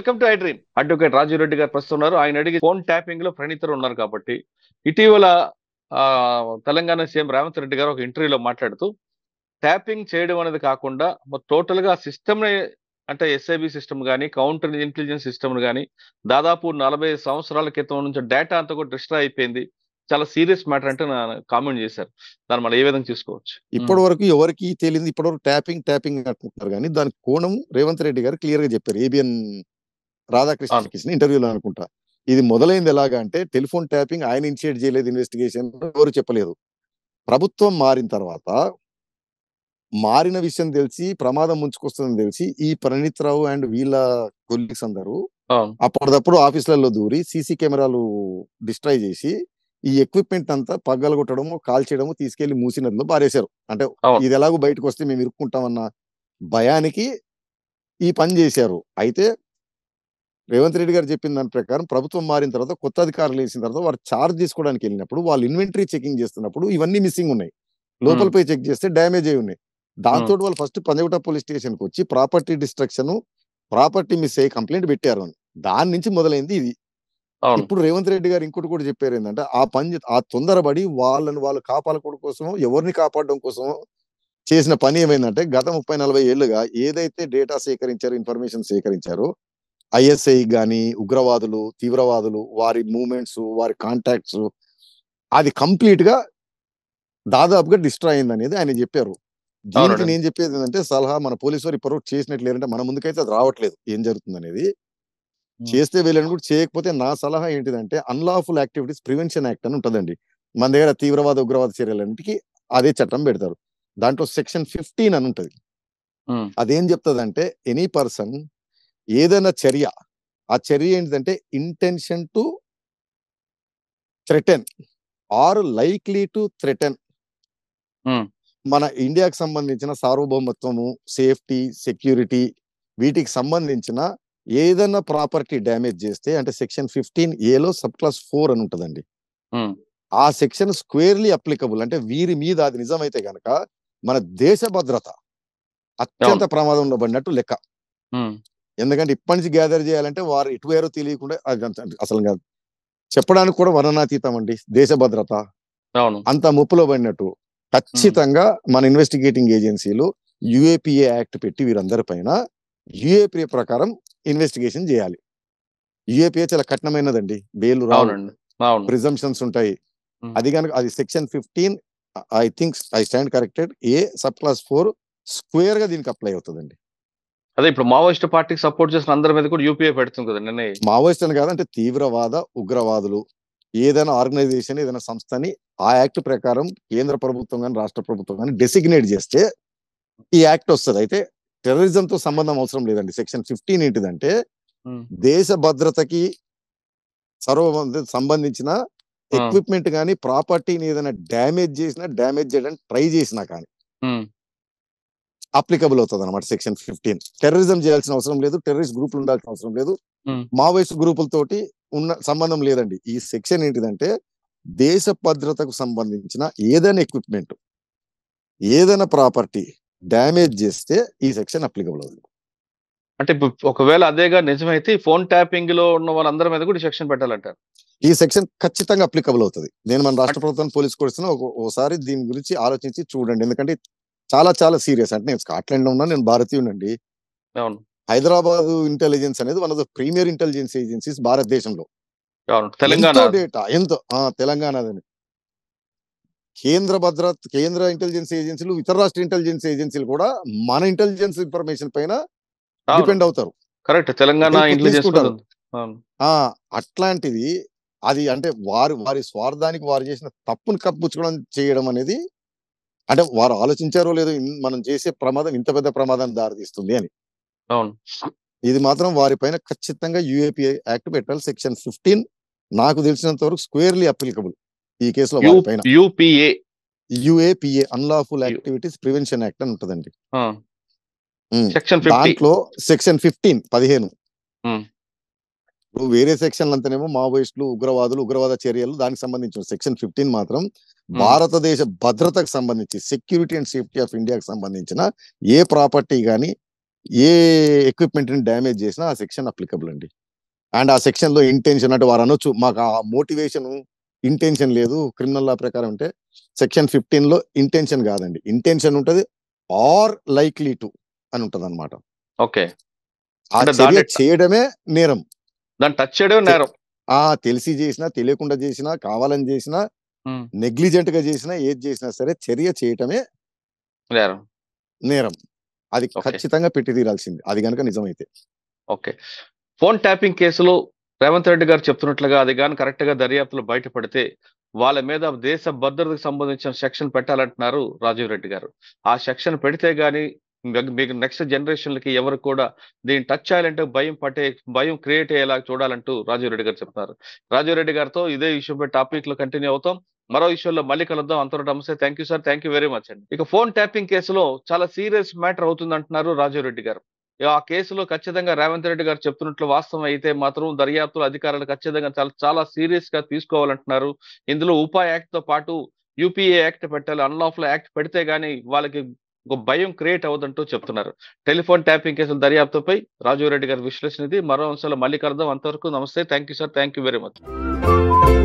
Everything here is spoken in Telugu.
Welcome to I dream. Advocate Raju Reddy garu ప్రస్తుతం ఉన్నారు. ఆయన అడిగి ఫోన్ ట్యాపింగ్ లో ప్రణీతరు ఉన్నారు కాబట్టి ఇటీవల ఆ, తెలంగాణ సీఎం రేవంత్ రెడ్డి గారు ఒక ఇంటర్వ్యూలో మాట్లాడుతూ ట్యాపింగ్ చేయడం అనేది కాకుండా టోటల్ గా సిస్టమ్ అంటే ఎస్ఐబి సిస్టమ్ కానీ కౌంటర్ ఇంటెలిజెన్స్ సిస్టమ్ కానీ దాదాపు 40 సంవత్సరాల క్రితం నుంచి డేటా అంతా కూడా డిస్ట్రాయ్ అయిపోయింది. చాలా సీరియస్ మ్యాటర్ అంటే నా కామెంట్ చేశారు. దాన్ని మనం ఏ విధంగా చూసుకోవచ్చు? ఇప్పటి వరకు ఎవరికి తెలియదు. ఇప్పటి వరకు ట్యాపింగ్ అనుకుంటున్నారు కానీ దాని కోణం రేవంత్ రెడ్డి గారు క్లియర్ గా చెప్పారు. ఏబిఎన్ రాధాకృష్ణకి ఇచ్చిన ఇంటర్వ్యూలో అనుకుంటా. ఇది మొదలైంది ఎలాగా అంటే టెలిఫోన్ ట్యాపింగ్ ఆయన ఇనిషియేట్ చేయలేదు, ఇన్వెస్టిగేషన్ ఎవరు చెప్పలేదు. ప్రభుత్వం మారిన తర్వాత మారిన విషయం తెలిసి ప్రమాదం ముంచుకొస్తుందని తెలిసి ఈ ప్రణీత్ రావు అండ్ వీళ్ళ కొలీగ్స్ అందరూ అప్పటిదప్పుడు ఆఫీసులలో దూరి సీసీ కెమెరాలు డిస్ట్రాయ్ చేసి ఈ ఎక్విప్మెంట్ అంతా పగలగొట్టడము, కాల్ చేయడము, తీసుకెళ్లి మూసి నదిలో పారేశారు. అంటే ఇది ఎలాగో బయటకు వస్తే మేము ఇరుక్కుంటామన్న భయానికి ఈ పని చేశారు. అయితే రేవంత్ రెడ్డి గారు చెప్పిన దాని ప్రకారం ప్రభుత్వం మారిన తర్వాత కొత్త అధికారులు వేసిన తర్వాత వారు ఛార్జ్ తీసుకోవడానికి వెళ్ళినప్పుడు వాళ్ళు ఇన్వెంటరీ చెకింగ్ చేస్తున్నప్పుడు ఇవన్నీ మిస్సింగ్ ఉన్నాయి. లోపలిపై చెక్ చేస్తే డ్యామేజ్ అయి ఉన్నాయి. దాంతో వాళ్ళు ఫస్ట్ పంజగుట్ట పోలీస్ స్టేషన్ కి వచ్చి ప్రాపర్టీ డిస్ట్రక్షన్, ప్రాపర్టీ మిస్ అయ్యి కంప్లైంట్ పెట్టారు అని. దాని నుంచి మొదలైంది ఇది. ఇప్పుడు రేవంత్ రెడ్డి గారు ఇంకోటి కూడా చెప్పారు ఏంటంటే ఆ తొందరపడి వాళ్ళు కాపాడుకోవడం కోసం, ఎవరిని కాపాడడం కోసం చేసిన పని ఏమైందంటే గత 30-40 ఏళ్లుగా ఏదైతే డేటా సేకరించారో, ఇన్ఫర్మేషన్ సేకరించారో ఐఎస్ఐ గాని, ఉగ్రవాదులు, తీవ్రవాదులు, వారి మూవ్మెంట్స్, వారి కాంటాక్ట్స్, అది కంప్లీట్ గా దాదాపుగా డిస్ట్రాయ్ అయింది అనేది ఆయన చెప్పారు. దీనికి నేను చెప్పేది ఏంటంటే సలహా మన పోలీసు వారు ఇప్పటివరకు చేసినట్లు లేదంటే మన ముందుకైతే అది రావట్లేదు ఏం జరుగుతుంది అనేది. చేస్తే వీళ్ళని కూడా చేయకపోతే నా సలహా ఏంటిదంటే అన్లాఫుల్ యాక్టివిటీస్ ప్రివెన్షన్ యాక్ట్ అని ఉంటుందండి మన దగ్గర. తీవ్రవాద ఉగ్రవాద చర్యలన్నిటికీ అదే చట్టం పెడతారు. దాంట్లో సెక్షన్ 15 అని ఉంటది. అదేం చెప్తుందంటే ఎనీ పర్సన్ ఏదైనా చర్య, ఆ చర్య ఏంటిదంటే intention to threaten or likely to threaten మన ఇండియాకి సంబంధించిన సార్వభౌమత్వము, సేఫ్టీ, సెక్యూరిటీ వీటికి సంబంధించిన ఏదైనా ప్రాపర్టీ డ్యామేజ్ చేస్తే అంటే సెక్షన్ 15A సబ్ క్లాస్ 4 అని ఉంటదండి. ఆ సెక్షన్ స్క్వేర్లీ అప్లికబుల్. అంటే వీరి మీద అది నిజమైతే గనక మన దేశ భద్రత అత్యంత ప్రమాదంలో పడినట్టు లెక్క. ఎందుకంటే ఇప్పటి నుంచి గ్యాదర్ చేయాలంటే వారు ఇటువేరో తెలియకుండా అసలు చెప్పడానికి కూడా వర్ణనాతీతం అండి. దేశ భద్రత అంత ముప్పులో పడినట్టు ఖచ్చితంగా మన ఇన్వెస్టిగేటింగ్ ఏజెన్సీలు యుఏపిఏ యాక్ట్ పెట్టి వీరందరి పైన యుఏపిఏ ప్రకారం ఇన్వెస్టిగేషన్ చేయాలి. యుఏపిఏ చాలా కఠినమైనదండి. బెయిల్ రావు, ప్రిజంప్షన్స్ ఉంటాయి. అది కనుక అది section 15 I think I stand corrected A sub class 4 square గా దీనికి అప్లై అవుతుందండి. అదే ఇప్పుడు మావోయిస్ట్ పార్టీకి సపోర్ట్ చేసిన అందరి మీద కూడా యూపీఏ పెడుతుంది కదండి. మావోయిస్ట్ అని కాదంటే తీవ్రవాద ఉగ్రవాదులు ఏదైనా ఆర్గనైజేషన్, ఏదైనా సంస్థని ఆ యాక్ట్ ప్రకారం కేంద్ర ప్రభుత్వం కానీ రాష్ట్ర ప్రభుత్వం కానీ డెసిగ్నేట్ చేస్తే ఈ యాక్ట్ వస్తుంది. అయితే టెర్రరిజం తో సంబంధం అవసరం లేదండి. సెక్షన్ 15 ఏంటిదంటే దేశ భద్రతకి సంబంధించిన ఎక్విప్మెంట్ కానీ ప్రాపర్టీని ఏదైనా డ్యామేజ్ చేయడానికి ట్రై చేసినా కానీ అప్లికబుల్ అవుతుంది అనమాట సెక్షన్ 15. టెర్రరిజం చేయాల్సిన అవసరం లేదు, టెర్రరిస్ట్ గ్రూపులు ఉండాల్సిన అవసరం లేదు, మావోయిస్ట్ గ్రూపులతోటి ఉన్న సంబంధం లేదండి. ఈ సెక్షన్ ఏంటిదంటే దేశ భద్రతకు సంబంధించిన ఏదైనా ఎక్విప్మెంట్, ఏదైనా ప్రాపర్టీ డ్యామేజ్ చేస్తే ఈ సెక్షన్ అప్లికబుల్ అవుతుంది. అంటే ఒకవేళ అదేగా నిజమైతే ఫోన్ ట్యాపింగ్ లో ఉన్న వాళ్ళందరి మీద కూడా సెక్షన్ పెట్టాలంటారు. ఈ సెక్షన్ ఖచ్చితంగా అప్లికబుల్ అవుతుంది. నేను మన రాష్ట్ర ప్రభుత్వం పోలీస్ కోర్సులో ఒకసారి దీని గురించి ఆలోచించి చూడండి. ఎందుకంటే చాలా చాలా సీరియస్. అంటే నేను స్కాట్లాండ్ లో ఉన్నా, నేను భారతీయునండి. హైదరాబాద్ ఇంటెలిజెన్స్ అనేది one of the premier intelligence agencies భారతదేశంలో. డేటా ఎంతో తెలంగాణ కేంద్ర ఇంటెలిజెన్స్ ఏజెన్సీలు, ఇతర రాష్ట్ర ఇంటెలిజెన్స్ ఏజెన్సీలు కూడా మన ఇంటెలిజెన్స్ ఇన్ఫర్మేషన్ పైన డిపెండ్ అవుతారు. కరెక్ట్. తెలంగాణ అట్లాంటిది అది అంటే వారి స్వార్థానికి వారు చేసిన తప్పును కప్పుచ్చుకోవడం చేయడం అనేది అంటే వారు ఆలోచించారో లేదో మనం చేసే ప్రమాదం ఇంత పెద్ద ప్రమాదాన్ని దారితీస్తుంది అని. ఇది మాత్రం వారి పైన ఖచ్చితంగా యుఏపిఏ యాక్ట్ పెట్టాలి. సెక్షన్ 15 నాకు తెలిసినంత వరకు స్క్వేర్లీ అప్లికబుల్ ఈ కేసులో. UAPA unlawful activities prevention act అని ఉంటదండి. దాంట్లో సెక్షన్ 15 వేరే సెక్షన్లు అంతనేమో మావోయిస్టులు, ఉగ్రవాదులు, ఉగ్రవాద చర్యలు దానికి సంబంధించిన సెక్షన్ 15 మాత్రం భారతదేశ భద్రతకు సంబంధించి సెక్యూరిటీ అండ్ సేఫ్టీ ఆఫ్ ఇండియాకి సంబంధించిన ఏ ప్రాపర్టీ గానీ, ఏ ఎక్విప్మెంట్ ని డ్యామేజ్ చేసినా ఆ సెక్షన్ అప్లికబుల్ అండి. అండ్ ఆ సెక్షన్ లో ఇంటెన్షన్ అంటే వారు అనొచ్చు మాకు ఆ మోటివేషన్ ఇంటెన్షన్ లేదు క్రిమినల్ లా ప్రకారం అంటే సెక్షన్ 15 లో ఇంటెన్షన్ కాదండి, ఇంటెన్షన్ ఉంటది ఆర్ లైక్లీ టు అని ఉంటది అనమాట. ఓకే. ఆ అంటే చర్య చేయడమే నేరం. దాన్ని టచ్ చేయడం తె- నేరం. తెలిసి చేసినా తెలియకుండా చేసినా కావాలని చేసినా హ్మ్. నెగ్లిజెంట్ గా చేసినా ఏది చేసినా సరే చర్య చేయటమే నేరం. నేరం. అది ఓకే. ఖచ్చితంగా పెట్టి తీరాల్సింది అది గనక నిజమైతే. ఓకే. ఫోన్ ట్యాపింగ్ కేసులో రేవంత్ రెడ్డి గారు చెప్తున్నట్లుగా అది గాని కరెక్ట్ గా దర్యాప్తులో బయటపడితే వాళ్ళ మీద దేశ భద్రతకు సంబంధించిన సెక్షన్ పెట్టాలంటున్నారు రాజీవ్ రెడ్డి గారు. ఆ సెక్షన్ పెడితే గాని మీకు నెక్స్ట్ జనరేషన్లకి ఎవరు కూడా దీన్ని టచ్ చేయాలంటే భయం క్రియేట్ అయ్యేలా చూడాలంటూ రాజీవ్ రెడ్డి గారు చెప్తున్నారు. రాజీవ్ రెడ్డి గారితో ఇదే ఇష్యూ పై టాపిక్ లో కంటిన్యూ అవుతాం. మరో విషయంలో మళ్ళీ కలుద్దాం. అంతవరకు నమస్తే. Thank you sir. Thank you very much అండి. ఇక ఫోన్ ట్యాపింగ్ కేసులో చాలా సీరియస్ మ్యాటర్ అవుతుంది అంటున్నారు రాజీవ్ రెడ్డి గారు. ఆ కేసులో ఖచ్చితంగా రేవంత్ రెడ్డి గారు చెప్తున్నట్లు వాస్తవం అయితే మాత్రం దర్యాప్తులో అధికారులు ఖచ్చితంగా చాలా చాలా సీరియస్ గా తీసుకోవాలంటున్నారు. ఇందులో ఉపా యాక్ట్ తో పాటు యూపీఏ యాక్ట్ పెట్టాలి. అన్లాఫుల్ యాక్ట్ పెడితే గానీ వాళ్ళకి ఒక భయం క్రియేట్ అవ్వదంటూ చెప్తున్నారు. టెలిఫోన్ ట్యాపింగ్ కేసుల దర్యాప్తుపై రాజీవ్ రెడ్డి గారి విశ్లేషణ ఇది. మరో అంశాలు మళ్ళీ కలుద్దాం. అంతవరకు నమస్తే. Thank you sir. Thank you very much.